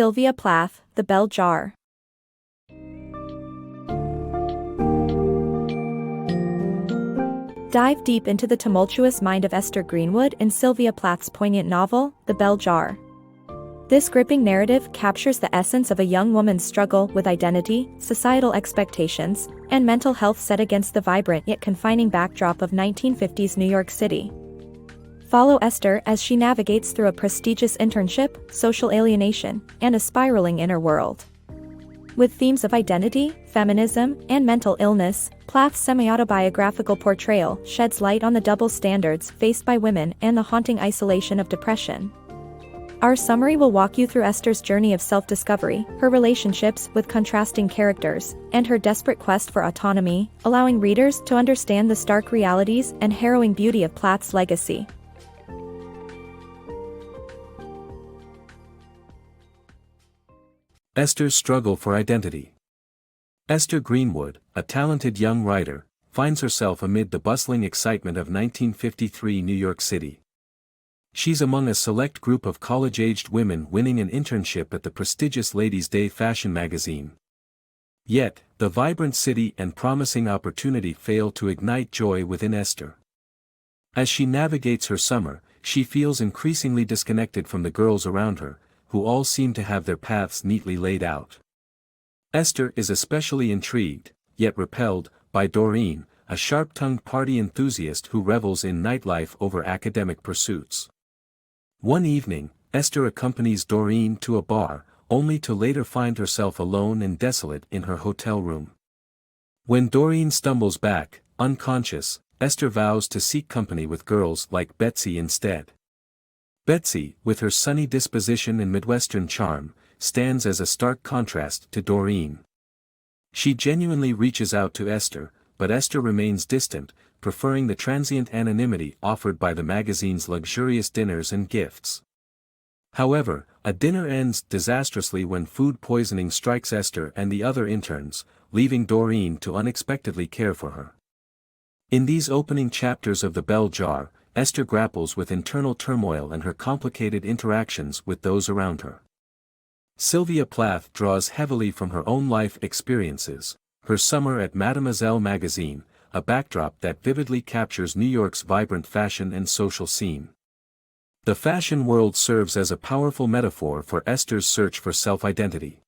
Sylvia Plath, The Bell Jar. Dive deep into the tumultuous mind of Esther Greenwood in Sylvia Plath's poignant novel, The Bell Jar. This gripping narrative captures the essence of a young woman's struggle with identity, societal expectations, and mental health set against the vibrant yet confining backdrop of 1950s New York City. Follow Esther as she navigates through a prestigious internship, social alienation, and a spiraling inner world. With themes of identity, feminism, and mental illness, Plath's semi-autobiographical portrayal sheds light on the double standards faced by women and the haunting isolation of depression. Our summary will walk you through Esther's journey of self-discovery, her relationships with contrasting characters, and her desperate quest for autonomy, allowing readers to understand the stark realities and harrowing beauty of Plath's legacy. Esther's struggle for identity. Esther Greenwood, a talented young writer, finds herself amid the bustling excitement of 1953 New York City. She's among a select group of college-aged women winning an internship at the prestigious Ladies' Day fashion magazine. Yet, the vibrant city and promising opportunity fail to ignite joy within Esther. As she navigates her summer, she feels increasingly disconnected from the girls around her, who all seem to have their paths neatly laid out. Esther is especially intrigued, yet repelled, by Doreen, a sharp-tongued party enthusiast who revels in nightlife over academic pursuits. One evening, Esther accompanies Doreen to a bar, only to later find herself alone and desolate in her hotel room. When Doreen stumbles back, unconscious, Esther vows to seek company with girls like Betsy instead. Betsy, with her sunny disposition and Midwestern charm, stands as a stark contrast to Doreen. She genuinely reaches out to Esther, but Esther remains distant, preferring the transient anonymity offered by the magazine's luxurious dinners and gifts. However, a dinner ends disastrously when food poisoning strikes Esther and the other interns, leaving Doreen to unexpectedly care for her. In these opening chapters of The Bell Jar, Esther grapples with internal turmoil and her complicated interactions with those around her. Sylvia Plath draws heavily from her own life experiences, her summer at Mademoiselle magazine, a backdrop that vividly captures New York's vibrant fashion and social scene. The fashion world serves as a powerful metaphor for Esther's search for self-identity.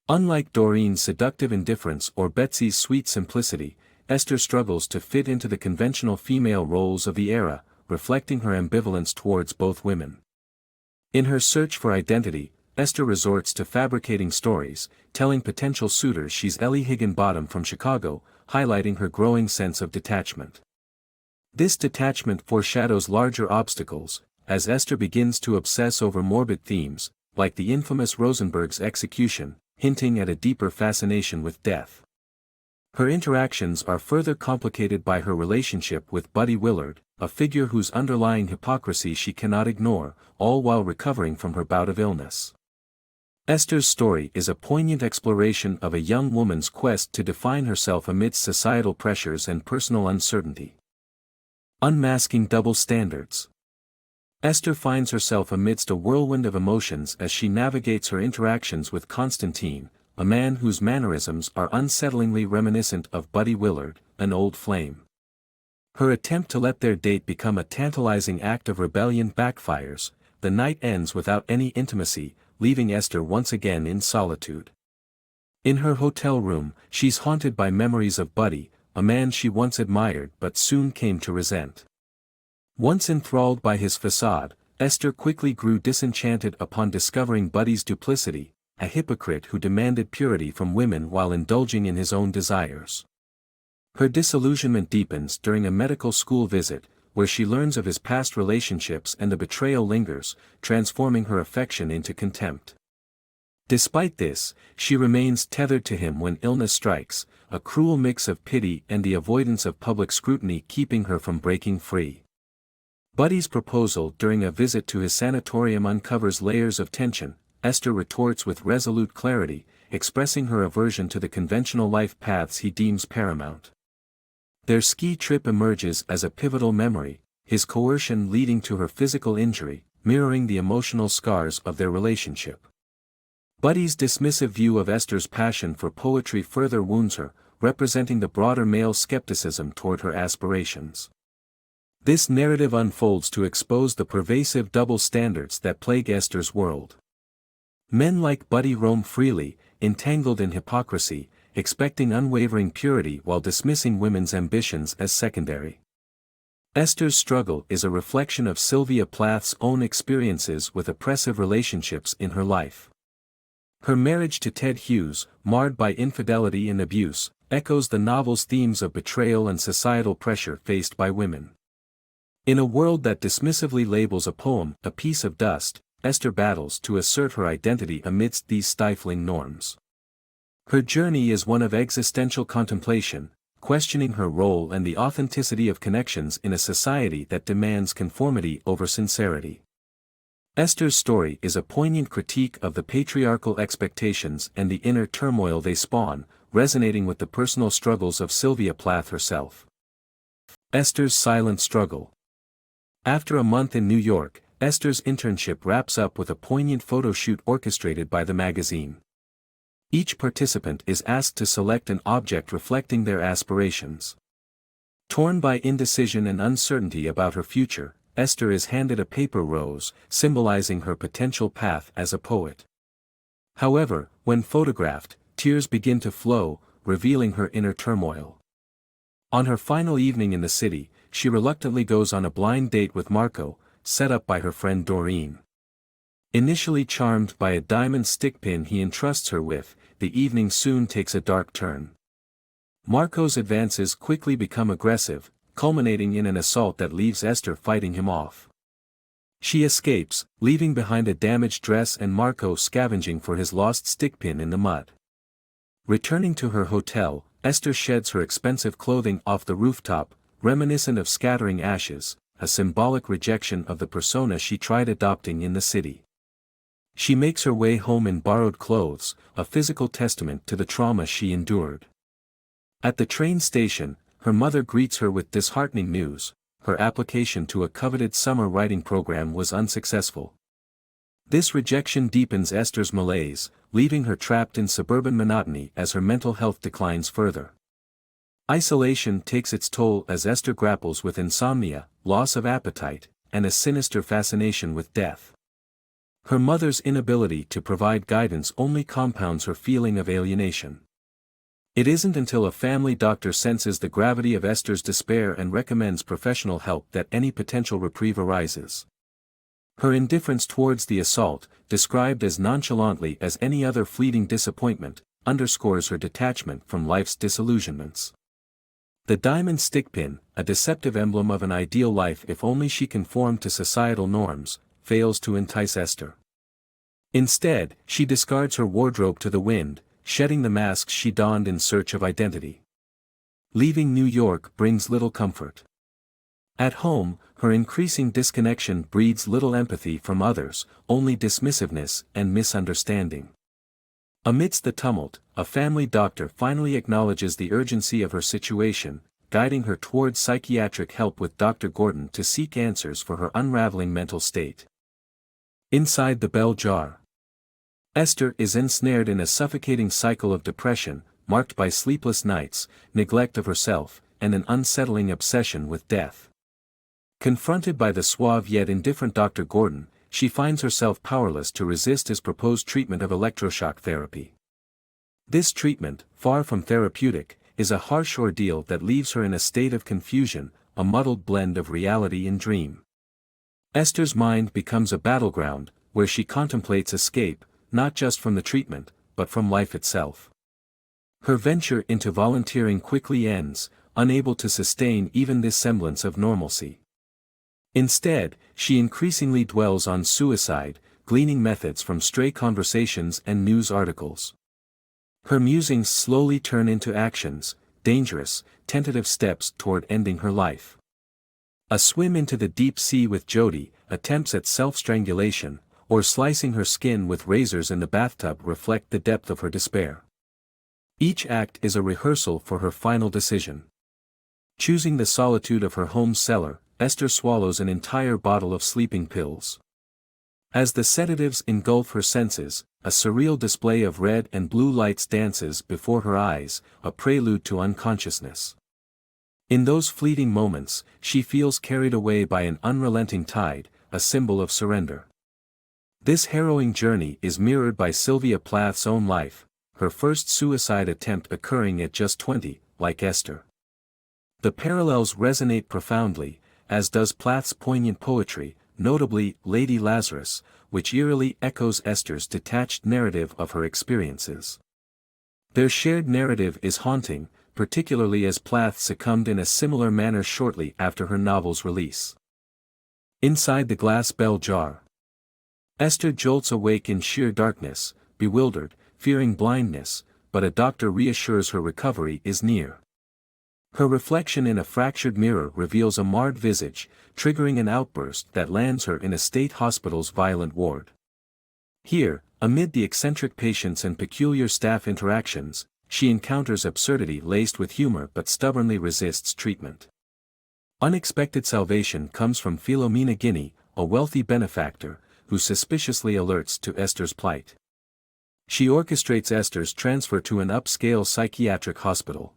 Unlike Doreen's seductive indifference or Betsy's sweet simplicity, Esther struggles to fit into the conventional female roles of the era, reflecting her ambivalence towards both women. In her search for identity, Esther resorts to fabricating stories, telling potential suitors she's Ellie Higginbottom from Chicago, highlighting her growing sense of detachment. This detachment foreshadows larger obstacles, as Esther begins to obsess over morbid themes, like the infamous Rosenberg's execution, hinting at a deeper fascination with death. Her interactions are further complicated by her relationship with Buddy Willard, a figure whose underlying hypocrisy she cannot ignore, all while recovering from her bout of illness. Esther's story is a poignant exploration of a young woman's quest to define herself amidst societal pressures and personal uncertainty. Unmasking double standards. Esther finds herself amidst a whirlwind of emotions as she navigates her interactions with Constantine, a man whose mannerisms are unsettlingly reminiscent of Buddy Willard, an old flame. Her attempt to let their date become a tantalizing act of rebellion backfires. The night ends without any intimacy, leaving Esther once again in solitude. In her hotel room, she's haunted by memories of Buddy, a man she once admired but soon came to resent. Once enthralled by his facade, Esther quickly grew disenchanted upon discovering Buddy's duplicity, a hypocrite who demanded purity from women while indulging in his own desires. Her disillusionment deepens during a medical school visit, where she learns of his past relationships and the betrayal lingers, transforming her affection into contempt. Despite this, she remains tethered to him when illness strikes, a cruel mix of pity and the avoidance of public scrutiny keeping her from breaking free. Buddy's proposal during a visit to his sanatorium uncovers layers of tension. Esther retorts with resolute clarity, expressing her aversion to the conventional life paths he deems paramount. Their ski trip emerges as a pivotal memory, his coercion leading to her physical injury, mirroring the emotional scars of their relationship. Buddy's dismissive view of Esther's passion for poetry further wounds her, representing the broader male skepticism toward her aspirations. This narrative unfolds to expose the pervasive double standards that plague Esther's world. Men like Buddy roam freely, entangled in hypocrisy, expecting unwavering purity while dismissing women's ambitions as secondary. Esther's struggle is a reflection of Sylvia Plath's own experiences with oppressive relationships in her life. Her marriage to Ted Hughes, marred by infidelity and abuse, echoes the novel's themes of betrayal and societal pressure faced by women. In a world that dismissively labels a poem a piece of dust, Esther battles to assert her identity amidst these stifling norms. Her journey is one of existential contemplation, questioning her role and the authenticity of connections in a society that demands conformity over sincerity. Esther's story is a poignant critique of the patriarchal expectations and the inner turmoil they spawn, resonating with the personal struggles of Sylvia Plath herself. Esther's silent struggle. After a month in New York, Esther's internship wraps up with a poignant photo shoot orchestrated by the magazine. Each participant is asked to select an object reflecting their aspirations. Torn by indecision and uncertainty about her future, Esther is handed a paper rose, symbolizing her potential path as a poet. However, when photographed, tears begin to flow, revealing her inner turmoil. On her final evening in the city, she reluctantly goes on a blind date with Marco, set up by her friend Doreen. Initially charmed by a diamond stickpin he entrusts her with, the evening soon takes a dark turn. Marco's advances quickly become aggressive, culminating in an assault that leaves Esther fighting him off. She escapes, leaving behind a damaged dress and Marco scavenging for his lost stickpin in the mud. Returning to her hotel, Esther sheds her expensive clothing off the rooftop, reminiscent of scattering ashes, a symbolic rejection of the persona she tried adopting in the city. She makes her way home in borrowed clothes, a physical testament to the trauma she endured. At the train station, her mother greets her with disheartening news: her application to a coveted summer writing program was unsuccessful. This rejection deepens Esther's malaise, leaving her trapped in suburban monotony as her mental health declines further. Isolation takes its toll as Esther grapples with insomnia, loss of appetite, and a sinister fascination with death. Her mother's inability to provide guidance only compounds her feeling of alienation. It isn't until a family doctor senses the gravity of Esther's despair and recommends professional help that any potential reprieve arises. Her indifference towards the assault, described as nonchalantly as any other fleeting disappointment, underscores her detachment from life's disillusionments. The diamond stickpin, a deceptive emblem of an ideal life if only she conformed to societal norms, fails to entice Esther. Instead, she discards her wardrobe to the wind, shedding the masks she donned in search of identity. Leaving New York brings little comfort. At home, her increasing disconnection breeds little empathy from others, only dismissiveness and misunderstanding. Amidst the tumult, a family doctor finally acknowledges the urgency of her situation, guiding her towards psychiatric help with Dr. Gordon to seek answers for her unraveling mental state. Inside the bell jar. Esther is ensnared in a suffocating cycle of depression, marked by sleepless nights, neglect of herself, and an unsettling obsession with death. Confronted by the suave yet indifferent Dr. Gordon, she finds herself powerless to resist his proposed treatment of electroshock therapy. This treatment, far from therapeutic, is a harsh ordeal that leaves her in a state of confusion, a muddled blend of reality and dream. Esther's mind becomes a battleground, where she contemplates escape, not just from the treatment, but from life itself. Her venture into volunteering quickly ends, unable to sustain even this semblance of normalcy. Instead, she increasingly dwells on suicide, gleaning methods from stray conversations and news articles. Her musings slowly turn into actions, dangerous, tentative steps toward ending her life. A swim into the deep sea with Jody, attempts at self-strangulation, or slicing her skin with razors in the bathtub reflect the depth of her despair. Each act is a rehearsal for her final decision. Choosing the solitude of her home cellar, Esther swallows an entire bottle of sleeping pills. As the sedatives engulf her senses, a surreal display of red and blue lights dances before her eyes, a prelude to unconsciousness. In those fleeting moments, she feels carried away by an unrelenting tide, a symbol of surrender. This harrowing journey is mirrored by Sylvia Plath's own life, her first suicide attempt occurring at just 20, like Esther. The parallels resonate profoundly, as does Plath's poignant poetry, notably Lady Lazarus, which eerily echoes Esther's detached narrative of her experiences. Their shared narrative is haunting, particularly as Plath succumbed in a similar manner shortly after her novel's release. Inside the glass bell jar. Esther jolts awake in sheer darkness, bewildered, fearing blindness, but a doctor reassures her recovery is near. Her reflection in a fractured mirror reveals a marred visage, triggering an outburst that lands her in a state hospital's violent ward. Here, amid the eccentric patients and peculiar staff interactions, she encounters absurdity laced with humor but stubbornly resists treatment. Unexpected salvation comes from Philomena Guinea, a wealthy benefactor, who suspiciously alerts to Esther's plight. She orchestrates Esther's transfer to an upscale psychiatric hospital.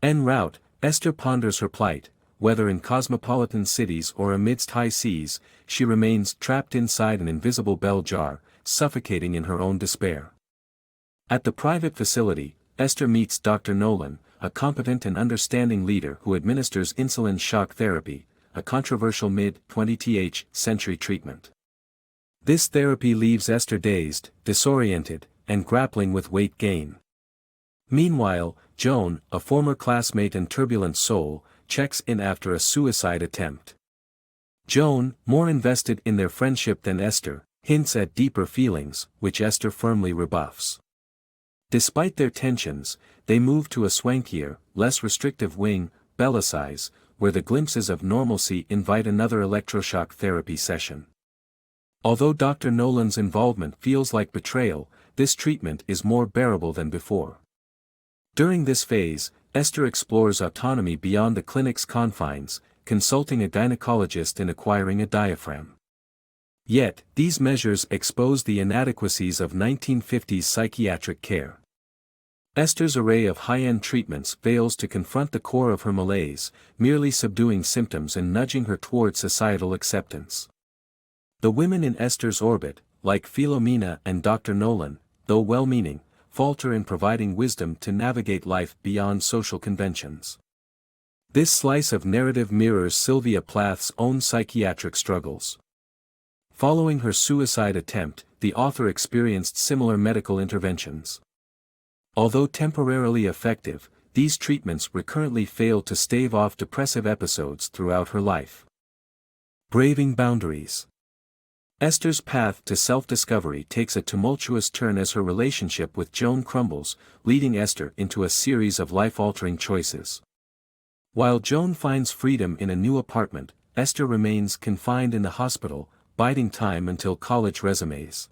En route, Esther ponders her plight. Whether in cosmopolitan cities or amidst high seas, she remains trapped inside an invisible bell jar, suffocating in her own despair. At the private facility, Esther meets Dr. Nolan, a competent and understanding leader who administers insulin shock therapy, a controversial mid-20th century treatment. This therapy leaves Esther dazed, disoriented, and grappling with weight gain. Meanwhile, Joan, a former classmate and turbulent soul, checks in after a suicide attempt. Joan, more invested in their friendship than Esther, hints at deeper feelings, which Esther firmly rebuffs. Despite their tensions, they move to a swankier, less restrictive wing, Bellacize, where the glimpses of normalcy invite another electroshock therapy session. Although Dr. Nolan's involvement feels like betrayal, this treatment is more bearable than before. During this phase, Esther explores autonomy beyond the clinic's confines, consulting a gynecologist and acquiring a diaphragm. Yet, these measures expose the inadequacies of 1950s psychiatric care. Esther's array of high-end treatments fails to confront the core of her malaise, merely subduing symptoms and nudging her toward societal acceptance. The women in Esther's orbit, like Philomena and Dr. Nolan, though well-meaning, falter in providing wisdom to navigate life beyond social conventions. This slice of narrative mirrors Sylvia Plath's own psychiatric struggles. Following her suicide attempt, the author experienced similar medical interventions. Although temporarily effective, these treatments recurrently failed to stave off depressive episodes throughout her life. Braving boundaries. Esther's path to self-discovery takes a tumultuous turn as her relationship with Joan crumbles, leading Esther into a series of life-altering choices. While Joan finds freedom in a new apartment, Esther remains confined in the hospital, biding time until college resumes.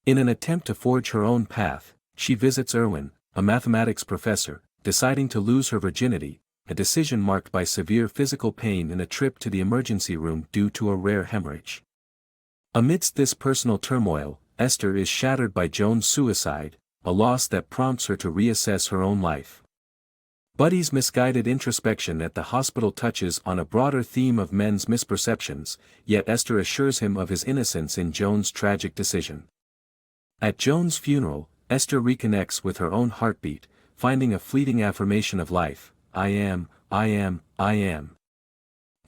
In an attempt to forge her own path, she visits Erwin, a mathematics professor, deciding to lose her virginity, a decision marked by severe physical pain and a trip to the emergency room due to a rare hemorrhage. Amidst this personal turmoil, Esther is shattered by Joan's suicide, a loss that prompts her to reassess her own life. Buddy's misguided introspection at the hospital touches on a broader theme of men's misperceptions, yet Esther assures him of his innocence in Joan's tragic decision. At Joan's funeral, Esther reconnects with her own heartbeat, finding a fleeting affirmation of life, I am.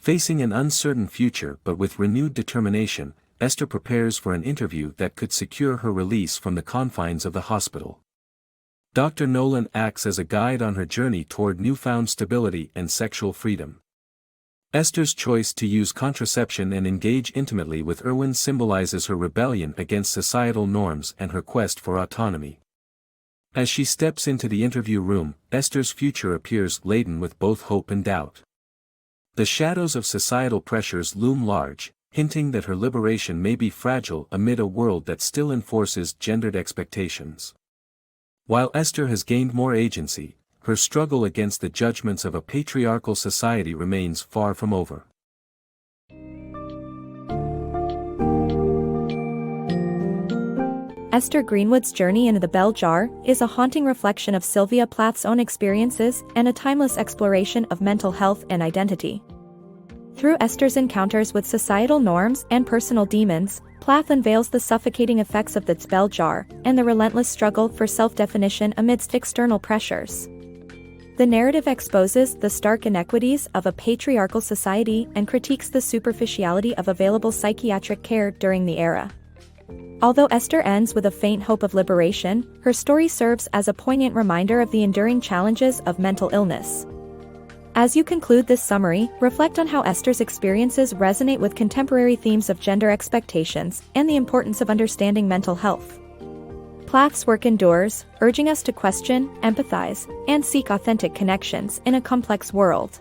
Facing an uncertain future but with renewed determination, Esther prepares for an interview that could secure her release from the confines of the hospital. Dr. Nolan acts as a guide on her journey toward newfound stability and sexual freedom. Esther's choice to use contraception and engage intimately with Erwin symbolizes her rebellion against societal norms and her quest for autonomy. As she steps into the interview room, Esther's future appears laden with both hope and doubt. The shadows of societal pressures loom large, hinting that her liberation may be fragile amid a world that still enforces gendered expectations. While Esther has gained more agency, her struggle against the judgments of a patriarchal society remains far from over. Esther Greenwood's journey into the bell jar is a haunting reflection of Sylvia Plath's own experiences and a timeless exploration of mental health and identity. Through Esther's encounters with societal norms and personal demons, Plath unveils the suffocating effects of the bell jar and the relentless struggle for self-definition amidst external pressures. The narrative exposes the stark inequities of a patriarchal society and critiques the superficiality of available psychiatric care during the era. Although Esther ends with a faint hope of liberation, her story serves as a poignant reminder of the enduring challenges of mental illness. As you conclude this summary, reflect on how Esther's experiences resonate with contemporary themes of gender expectations and the importance of understanding mental health. Plath's work endures, urging us to question, empathize, and seek authentic connections in a complex world.